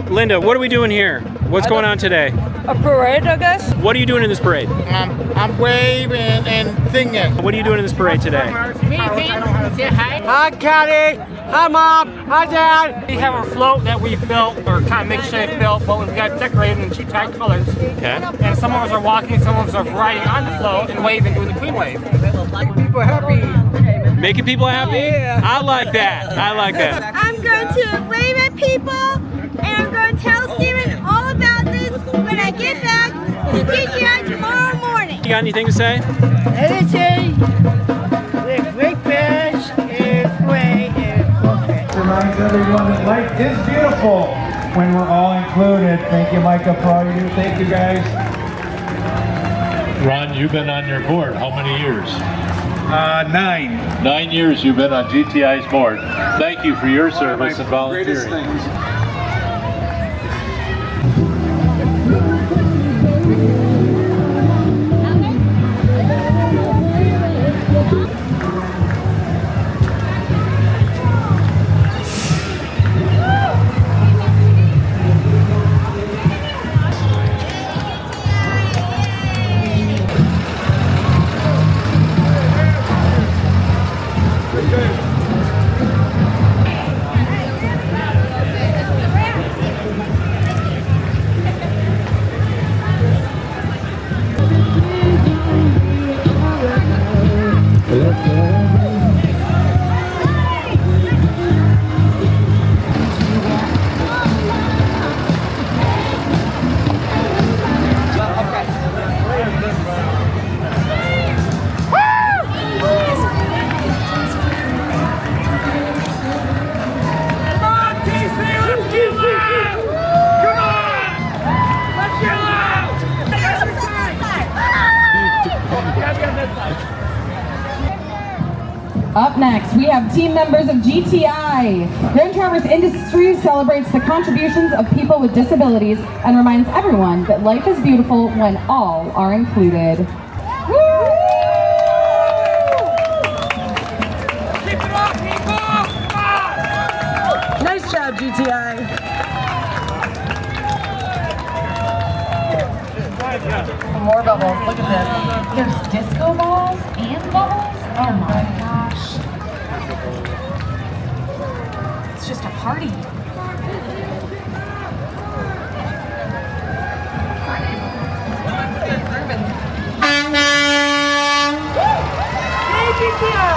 Linda, what are we doing here? What's going on today? A parade, I guess. What are you doing in this parade? I'm waving and singing. What are you doing in this parade today? Hi, Caddy. Hi, Mom. Hi, Dad. We have our float that we built, or kind of makeshift built, but we've got decorated in GTI colors. Okay. And some of us are walking, some of us are riding on the float and waving, doing the queen wave. People happy. Making people happy? Yeah. I like that. I like that. I'm going to wave at people, and I'm going to tell Steven all about this when I get back to GTI tomorrow morning. You got anything to say? Anything. The great bears and play and okay. Reminds everyone that life is beautiful when we're all included. Thank you, Micah, for all you do. Thank you, guys. Ron, you've been on your board how many years? 9. 9 years you've been on GTI's board. Thank you for your service and volunteering. Up next, we have team members of GTI. Grand Traverse Industries celebrates the contributions of people with disabilities and reminds everyone that life is beautiful when all are included. Keep it up, people! Nice job, GTI. More bubbles, look at this. There's disco balls and bubbles? Oh my gosh. It's just a party. Hey, GTI!